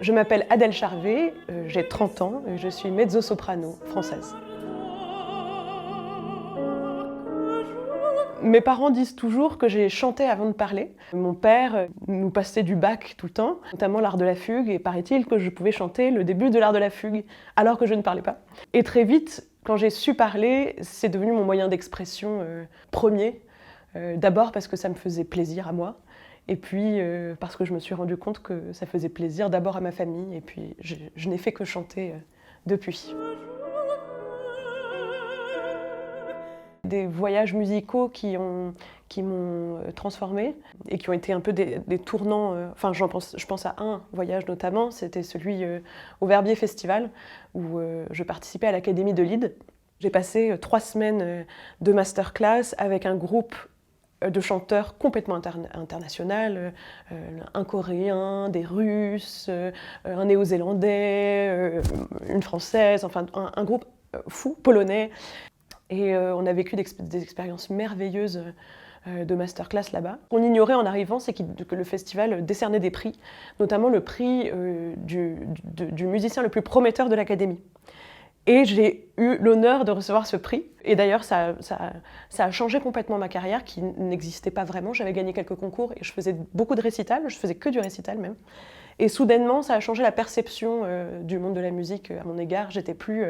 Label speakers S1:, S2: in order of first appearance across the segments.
S1: Je m'appelle Adèle Charvet, j'ai 30 ans et je suis mezzo-soprano française. Mes parents disent toujours que j'ai chanté avant de parler. Mon père nous passait du Bach tout le temps, notamment l'art de la fugue, et paraît-il que je pouvais chanter le début de l'art de la fugue alors que je ne parlais pas. Et très vite, quand j'ai su parler, c'est devenu mon moyen d'expression premier. D'abord parce que ça me faisait plaisir à moi, et puis parce que je me suis rendu compte que ça faisait plaisir d'abord à ma famille, et puis je n'ai fait que chanter depuis. Des voyages musicaux qui m'ont transformée et qui ont été un peu des tournants. Enfin, je pense à un voyage notamment, c'était celui au Verbier Festival où je participais à l'Académie de Lille. J'ai passé 3 semaines de masterclass avec un groupe de chanteurs complètement international, un Coréen, des Russes, un Néo-Zélandais, une Française, enfin un groupe fou, polonais. Et on a vécu des expériences merveilleuses de masterclass là-bas. Ce qu'on ignorait en arrivant, c'est que le festival décernait des prix, notamment le prix du musicien le plus prometteur de l'Académie. Et j'ai eu l'honneur de recevoir ce prix. Et d'ailleurs, ça a changé complètement ma carrière, qui n'existait pas vraiment. J'avais gagné quelques concours et je faisais beaucoup de récitals, je faisais que du récital même. Et soudainement, ça a changé la perception du monde de la musique à mon égard. J'étais plus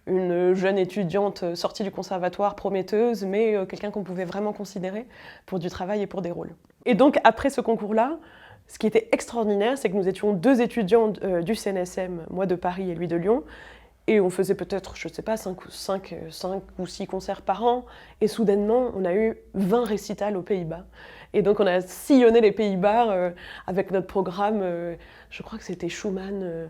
S1: une jeune étudiante sortie du conservatoire prometteuse, mais quelqu'un qu'on pouvait vraiment considérer pour du travail et pour des rôles. Et donc, après ce concours-là, ce qui était extraordinaire, c'est que nous étions 2 étudiants du CNSM, moi de Paris et lui de Lyon, et on faisait peut-être, je ne sais pas, 5 ou 6 concerts par an, et soudainement, on a eu 20 récitals aux Pays-Bas. Et donc, on a sillonné les Pays-Bas avec notre programme, je crois que c'était Schumann,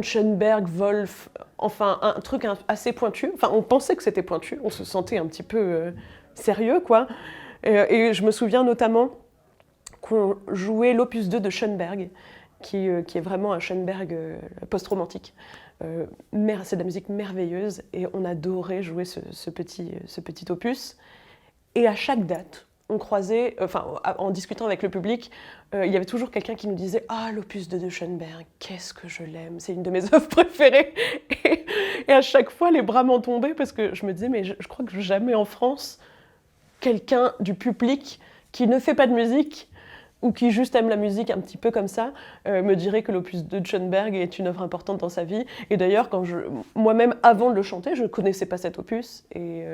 S1: Schoenberg, Wolf, enfin un truc assez pointu. Enfin, on pensait que c'était pointu, on se sentait un petit peu sérieux, quoi. Et je me souviens notamment qu'on jouait l'opus 2 de Schoenberg, qui est vraiment un Schoenberg post-romantique. C'est de la musique merveilleuse, et on adorait jouer ce petit opus. Et à chaque date, on croisait, en discutant avec le public, il y avait toujours quelqu'un qui nous disait « Ah, l'opus 2 de Schoenberg, qu'est-ce que je l'aime, c'est une de mes œuvres préférées !» Et à chaque fois, les bras m'en tombaient, parce que je me disais « Mais je crois que jamais en France, quelqu'un du public qui ne fait pas de musique, ou qui juste aime la musique un petit peu comme ça, me dirait que l'opus 2 de Schoenberg est une œuvre importante dans sa vie. » Et d'ailleurs, moi-même, avant de le chanter, je ne connaissais pas cet opus, et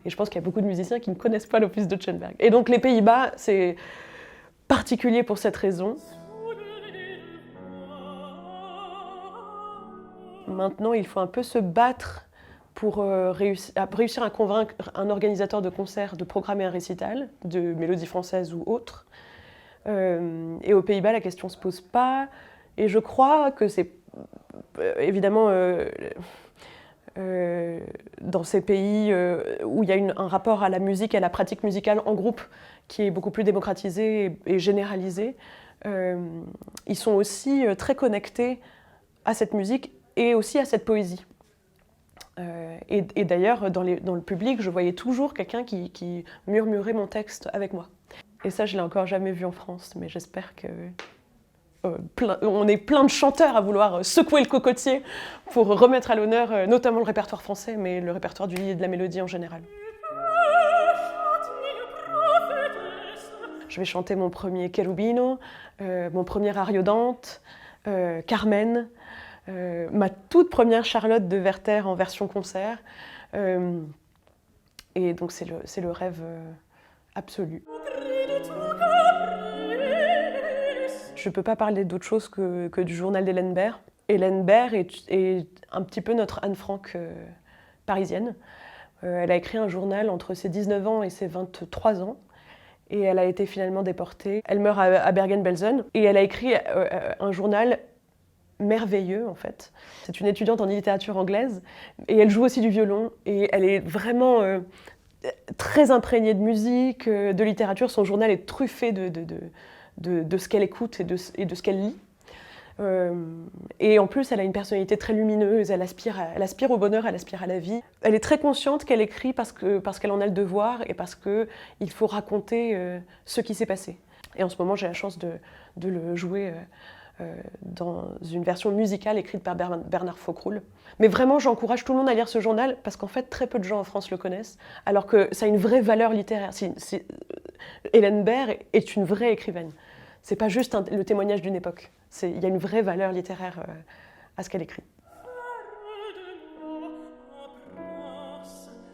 S1: je pense qu'il y a beaucoup de musiciens qui ne connaissent pas l'opus de Schoenberg. Et donc les Pays-Bas, c'est particulier pour cette raison. Maintenant, il faut un peu se battre pour réussir à convaincre un organisateur de concert de programmer un récital, de mélodie française ou autre. Et aux Pays-Bas, la question ne se pose pas. Et je crois que c'est évidemment... dans ces pays où il y a un rapport à la musique et à la pratique musicale en groupe qui est beaucoup plus démocratisé et généralisé, ils sont aussi très connectés à cette musique et aussi à cette poésie. Et d'ailleurs, dans le public, je voyais toujours quelqu'un qui murmurait mon texte avec moi. Et ça, je ne l'ai encore jamais vu en France, mais j'espère que... on est plein de chanteurs à vouloir secouer le cocotier pour remettre à l'honneur notamment le répertoire français, mais le répertoire du lit et de la mélodie en général. Je vais chanter mon premier Cherubino, mon premier Ariodante, Carmen, ma toute première Charlotte de Werther en version concert. Et donc c'est le rêve absolu. Je ne peux pas parler d'autre chose que du journal d'Hélène Baird. Hélène Baird est un petit peu notre Anne Frank parisienne. Elle a écrit un journal entre ses 19 ans et ses 23 ans. Et elle a été finalement déportée. Elle meurt à Bergen-Belsen. Et elle a écrit un journal merveilleux, en fait. C'est une étudiante en littérature anglaise. Et elle joue aussi du violon. Et elle est vraiment très imprégnée de musique, de littérature. Son journal est truffé de ce qu'elle écoute et de ce qu'elle lit. Et en plus, elle a une personnalité très lumineuse, elle aspire au bonheur, elle aspire à la vie. Elle est très consciente qu'elle écrit parce qu'elle en a le devoir et parce qu'il faut raconter ce qui s'est passé. Et en ce moment, j'ai la chance de le jouer dans une version musicale écrite par Bernard Faucroul. Mais vraiment, j'encourage tout le monde à lire ce journal parce qu'en fait, très peu de gens en France le connaissent, alors que ça a une vraie valeur littéraire. Hélène Baird est une vraie écrivaine. C'est pas juste le témoignage d'une époque. Il y a une vraie valeur littéraire à ce qu'elle écrit.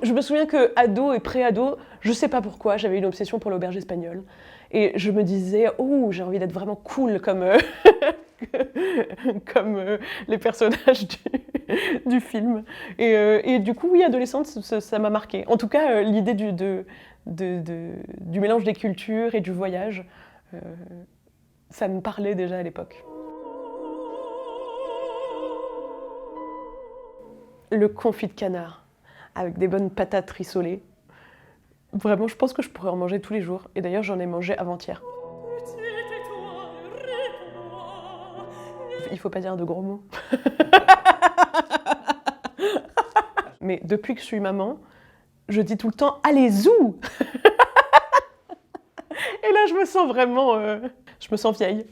S1: Je me souviens que ado et pré-ado, je sais pas pourquoi, j'avais une obsession pour l'auberge espagnole. Et je me disais, oh, j'ai envie d'être vraiment cool comme, comme les personnages du film. Et du coup, oui, adolescente, ça m'a marqué. En tout cas, l'idée du mélange des cultures et du voyage, ça me parlait déjà à l'époque. Le confit de canard, avec des bonnes patates rissolées. Vraiment, je pense que je pourrais en manger tous les jours. Et d'ailleurs, j'en ai mangé avant-hier. Il faut pas dire de gros mots. Mais depuis que je suis maman, je dis tout le temps « Allez, zou !» Et là, je me sens vraiment... je me sens vieille.